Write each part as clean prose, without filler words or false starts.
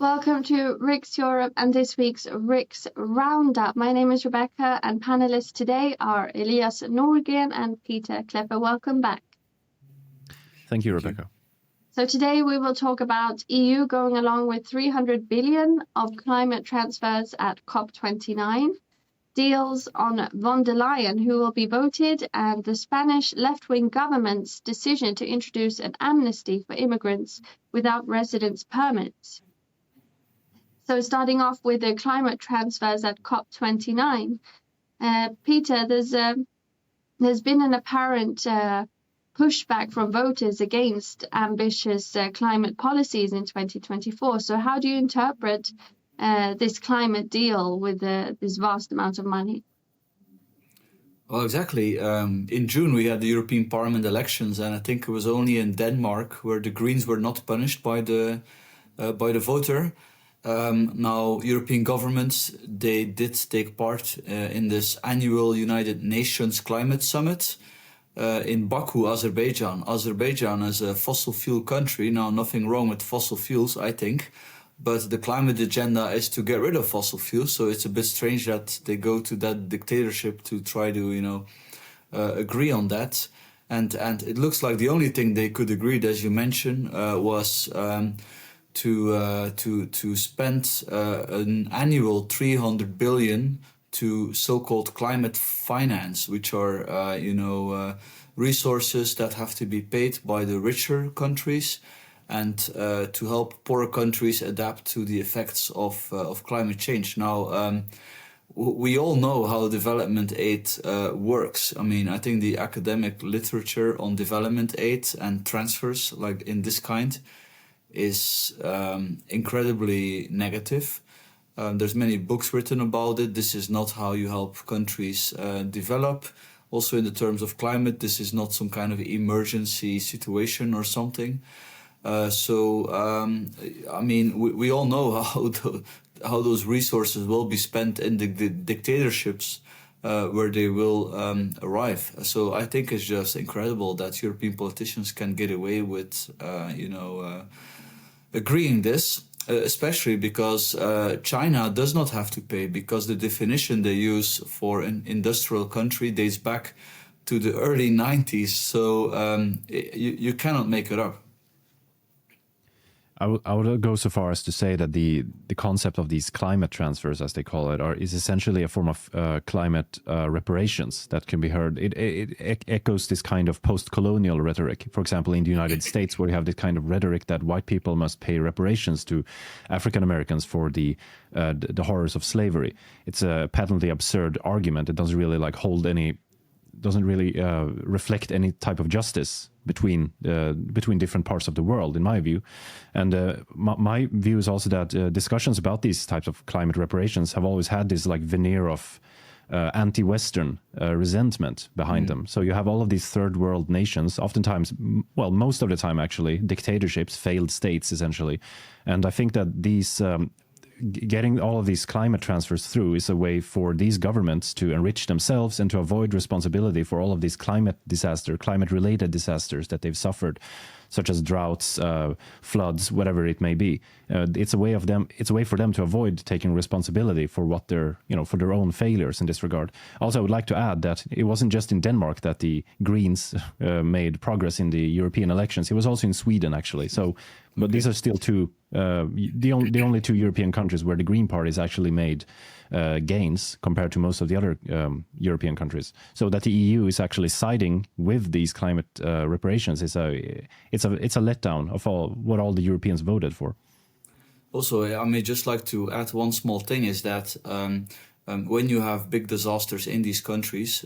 Welcome to Riks Europe and this week's Riks Round Up. My name is Rebecca and panelists today are Elias Norgren and Peter Klepper. Welcome back. Thank you, Rebecca. So today we will talk about EU going along with 300 billion of climate transfers at COP29, deals on von der Leyen who will be voted, and the Spanish left-wing government's decision to introduce an amnesty for immigrants without residence permits. So starting off with the climate transfers at COP29, Peter, there's been an apparent pushback from voters against ambitious climate policies in 2024. So how do you interpret this climate deal with this vast amount of money? Well, exactly. In June, we had the European Parliament elections, and I think it was only in Denmark where the Greens were not punished by the voter. Now, European governments, they did take part in this annual United Nations Climate Summit in Baku, Azerbaijan. Azerbaijan is a fossil fuel country. Now, nothing wrong with fossil fuels, I think, but the climate agenda is to get rid of fossil fuels. So it's a bit strange that they go to that dictatorship to try to, agree on that. And it looks like the only thing they could agree, as you mentioned, was to spend an annual 300 billion to so-called climate finance, which are resources that have to be paid by the richer countries, and to help poorer countries adapt to the effects of climate change. Now, we all know how development aid works. I mean, I think the academic literature on development aid and transfers, like in this kind, is incredibly negative. There's many books written about it. This is not how you help countries develop. Also, in the terms of climate, this is not some kind of emergency situation or something. I mean, we all know how those resources will be spent in the dictatorships where they will arrive. So I think it's just incredible that European politicians can get away with, agreeing this, especially because China does not have to pay, because the definition they use for an industrial country dates back to the early 90s. So you cannot make it up. I would go so far as to say that the concept of these climate transfers, as they call it, is essentially a form of climate reparations that can be heard. It echoes this kind of post-colonial rhetoric. For example, in the United States, where you have this kind of rhetoric that white people must pay reparations to African Americans for the horrors of slavery. It's a patently absurd argument. It doesn't really reflect any type of justice between different parts of the world, in my view. And my view is also that discussions about these types of climate reparations have always had this like veneer of anti-Western resentment behind them. So you have all of these third world nations, oftentimes, well, most of the time actually, dictatorships, failed states essentially. And I think that these getting all of these climate transfers through is a way for these governments to enrich themselves and to avoid responsibility for all of these climate-related disasters that they've suffered, such as droughts, floods, whatever it may be. It's a way for them to avoid taking responsibility for what for their own failures in this regard. Also, I would like to add that it wasn't just in Denmark that the Greens made progress in the European elections. It was also in Sweden, actually. So, but these are still the only two European countries where the Green Party has actually made gains compared to most of the other European countries. So that the EU is actually siding with these climate reparations it's a letdown of what all the Europeans voted for. Also, I may just like to add one small thing, is that when you have big disasters in these countries,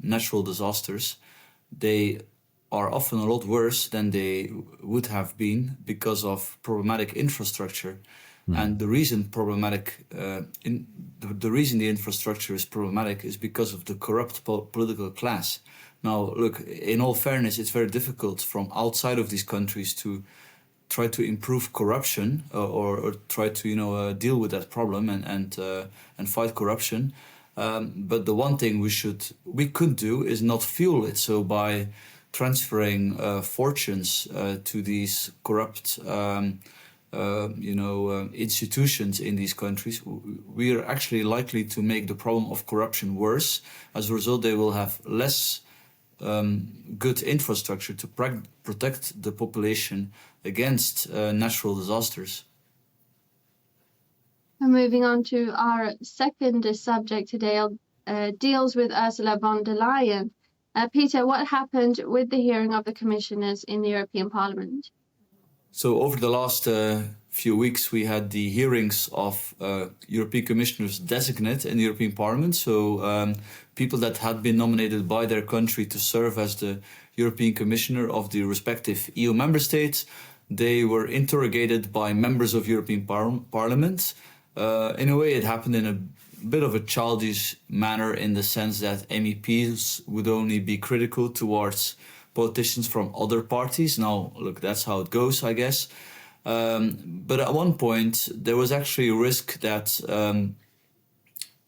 natural disasters, they are often a lot worse than they would have been because of problematic infrastructure. And the reason the reason the infrastructure is problematic is because of the corrupt political class. Now, look, in all fairness, it's very difficult from outside of these countries to try to improve corruption or try to deal with that problem and fight corruption. But the one thing we could do is not fuel it. So by transferring fortunes to these corrupt institutions in these countries, we are actually likely to make the problem of corruption worse. As a result, they will have less good infrastructure to protect the population against natural disasters. And moving on to our second subject today, deals with Ursula von der Leyen. Peter, what happened with the hearing of the commissioners in the European Parliament? So over the last few weeks, we had the hearings of European commissioners designate in the European Parliament. So people that had been nominated by their country to serve as the European Commissioner of the respective EU member states, they were interrogated by members of European Parliament. In a way, it happened in a bit of a childish manner, in the sense that MEPs would only be critical towards politicians from other parties. Now, look, that's how it goes, I guess. But at one point, there was actually a risk that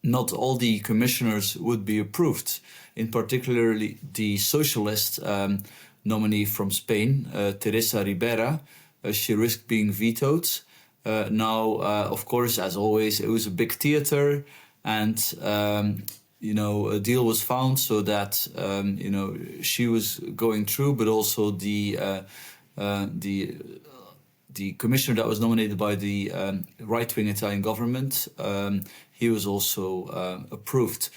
not all the commissioners would be approved. In particularly the socialist nominee from Spain, Teresa Ribera, she risked being vetoed. Now, of course, as always, it was a big theater, and a deal was found so that she was going through, but also the commissioner that was nominated by the right-wing Italian government, he was also approved.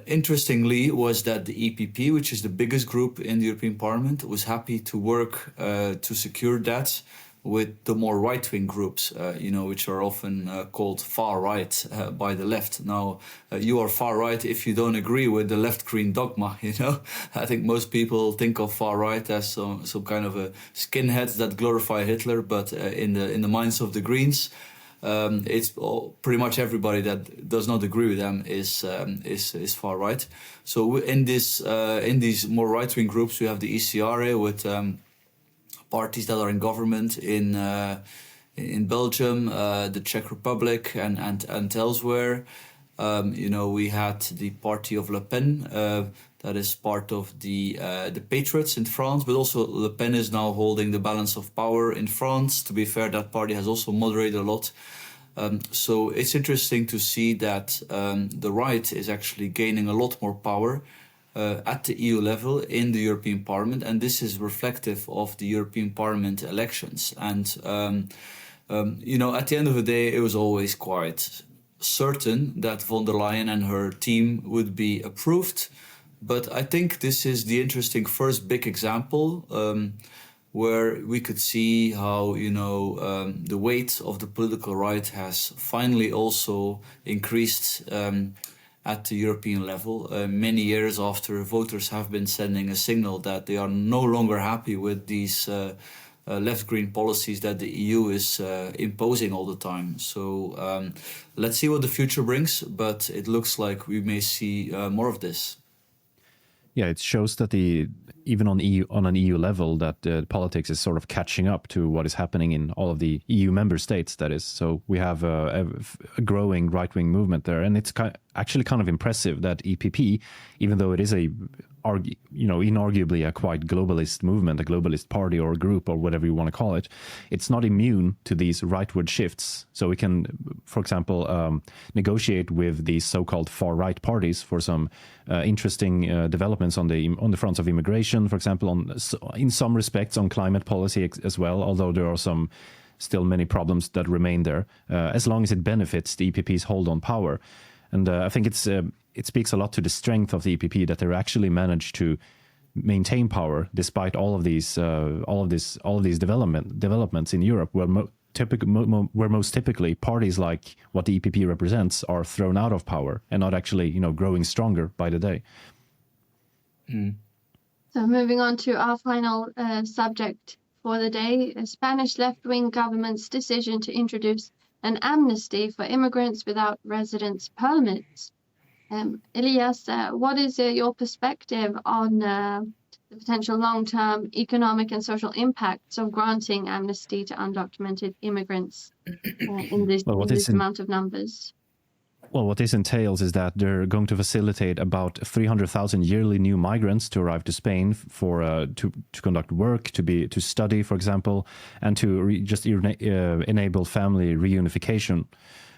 Interestingly, was that the EPP, which is the biggest group in the European Parliament, was happy to work to secure that with the more right-wing groups, which are often called far right by the left. Now, you are far right if you don't agree with the left-green dogma. I think most people think of far right as some kind of a skinheads that glorify Hitler, but in the minds of the Greens, it's pretty much everybody that does not agree with them is far right. So in these more right-wing groups, we have the ECR with parties that are in government in Belgium, the Czech Republic, and elsewhere. We had the party of Le Pen, that is part of the Patriots in France, but also Le Pen is now holding the balance of power in France. To be fair, that party has also moderated a lot. So it's interesting to see that the right is actually gaining a lot more power at the EU level in the European Parliament, and this is reflective of the European Parliament elections. And at the end of the day, it was always quite certain that von der Leyen and her team would be approved. But I think this is the interesting first big example where we could see how the weight of the political right has finally also increased at the European level, many years after voters have been sending a signal that they are no longer happy with these left-green policies that the EU is imposing all the time. So let's see what the future brings, but it looks like we may see more of this. Yeah, it shows that even on an EU level, that politics is sort of catching up to what is happening in all of the EU member states. That is, so we have a growing right-wing movement there, and it's actually kind of impressive that EPP, even though it is inarguably a quite globalist movement, a globalist party or group or whatever you want to call it, it's not immune to these rightward shifts. So we can, for example, negotiate with these so-called far-right parties for some interesting developments on the fronts of immigration, for example, in some respects on climate policy as well, although there are still many problems that remain there, as long as it benefits the EPP's hold on power. And I think it speaks a lot to the strength of the EPP that they actually managed to maintain power despite all of these developments in Europe, where most typically parties like what the EPP represents are thrown out of power and not actually growing stronger by the day. So moving on to our final subject for the day, a Spanish left-wing government's decision to introduce an amnesty for immigrants without residence permits. Elias, what is your perspective on the potential long-term economic and social impacts of granting amnesty to undocumented immigrants in this amount of numbers? Well, what this entails is that they're going to facilitate about 300,000 yearly new migrants to arrive to Spain for to conduct work, to study, for example, and to enable family reunification.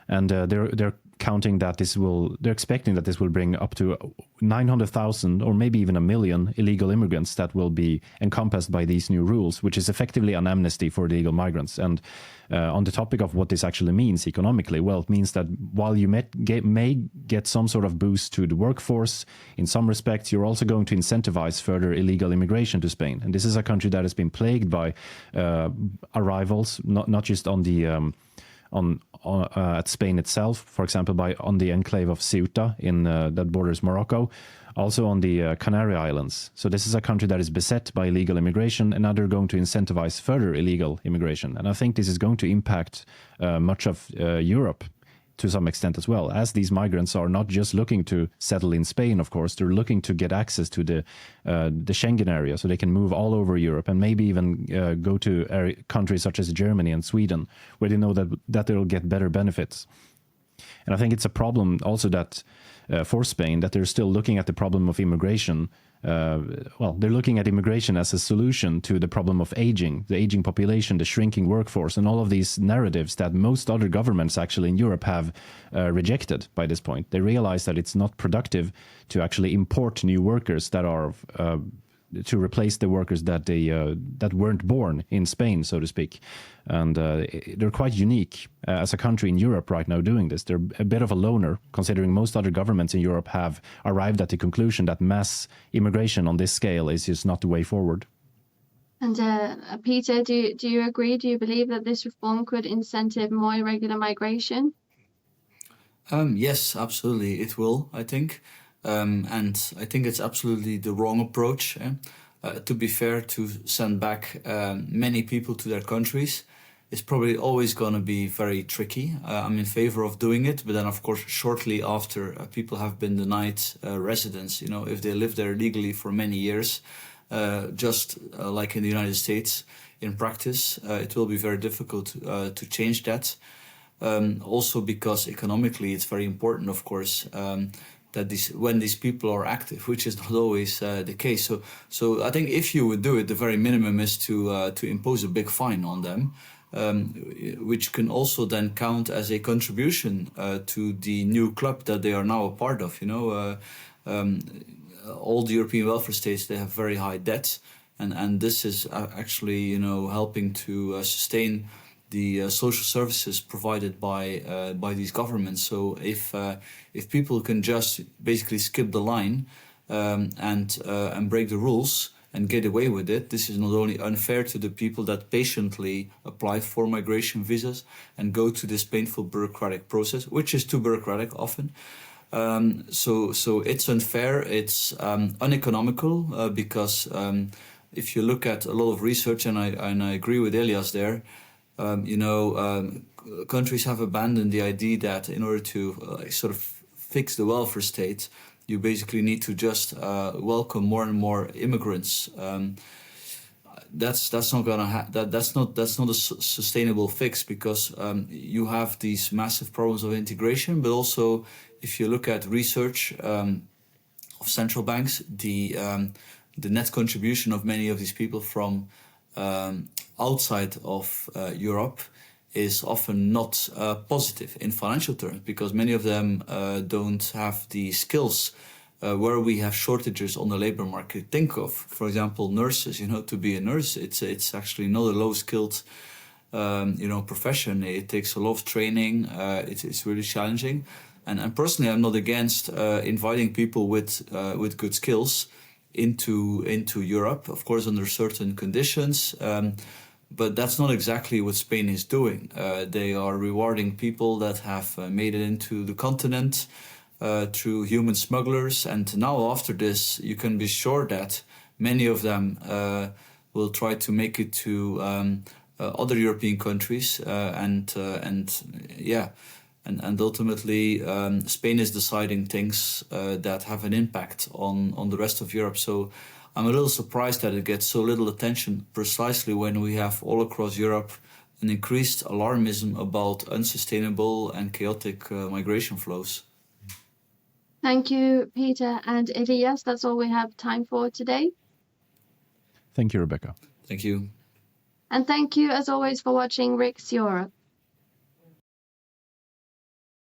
And they're counting that they're expecting that this will bring up to 900,000 or maybe even 1 million illegal immigrants that will be encompassed by these new rules, which is effectively an amnesty for illegal migrants. And on the topic of what this actually means economically, well, it means that while you may get some sort of boost to the workforce, in some respects, you're also going to incentivize further illegal immigration to Spain. And this is a country that has been plagued by arrivals, not just on the at Spain itself, for example, on the enclave of Ceuta that borders Morocco, also on the Canary Islands. So this is a country that is beset by illegal immigration, and now they're going to incentivize further illegal immigration. And I think this is going to impact much of Europe to some extent as well, as these migrants are not just looking to settle in Spain, of course, they're looking to get access to the Schengen area, so they can move all over Europe and maybe even go to countries such as Germany and Sweden, where they know that they'll get better benefits. And I think it's a problem also that for Spain, that they're still looking at the problem of immigration. They're looking at immigration as a solution to the problem of the aging population, the shrinking workforce, and all of these narratives that most other governments actually in Europe have rejected by this point. They realize that it's not productive to actually import new workers that are to replace the workers that weren't born in Spain, so to speak. And they're quite unique as a country in Europe right now doing this. They're a bit of a loner, considering most other governments in Europe have arrived at the conclusion that mass immigration on this scale is just not the way forward. And Peter, do you agree? Do you believe that this reform could incentive more irregular migration? Yes, absolutely, it will, I think. And I think it's absolutely the wrong approach. To be fair, to send back many people to their countries is probably always going to be very tricky. I'm in favor of doing it, but then of course shortly after people have been denied residence, if they live there legally for many years, just like in the United States, in practice, it will be very difficult to change that. Also because economically it's very important, of course, that when these people are active, which is not always the case. So I think if you would do it, the very minimum is to impose a big fine on them, which can also then count as a contribution to the new club that they are now a part of. All the European welfare states, they have very high debt, and this is actually helping to sustain the social services provided by these governments. So if people can just basically skip the line and break the rules and get away with it, this is not only unfair to the people that patiently apply for migration visas and go to this painful bureaucratic process, which is too bureaucratic often. So it's unfair, it's uneconomical, because if you look at a lot of research, and I agree with Elias there, countries have abandoned the idea that in order to sort of fix the welfare state, you basically need to just welcome more and more immigrants. That's not gonna that's not a sustainable fix, because you have these massive problems of integration, but also if you look at research of central banks, the net contribution of many of these people from outside of Europe is often not positive in financial terms, because many of them don't have the skills where we have shortages on the labor market. Think of, for example, nurses. To be a nurse, it's actually not a low-skilled profession. It takes a lot of training. It's really challenging. And personally, I'm not against inviting people with good skills into Europe, of course, under certain conditions. But that's not exactly what Spain is doing. They are rewarding people that have made it into the continent through human smugglers. And now after this, you can be sure that many of them will try to make it to other European countries. And ultimately, Spain is deciding things that have an impact on the rest of Europe. So I'm a little surprised that it gets so little attention precisely when we have all across Europe an increased alarmism about unsustainable and chaotic migration flows. Thank you, Peter and Elias. That's all we have time for today. Thank you, Rebecca. Thank you. And thank you, as always, for watching Riks Europe.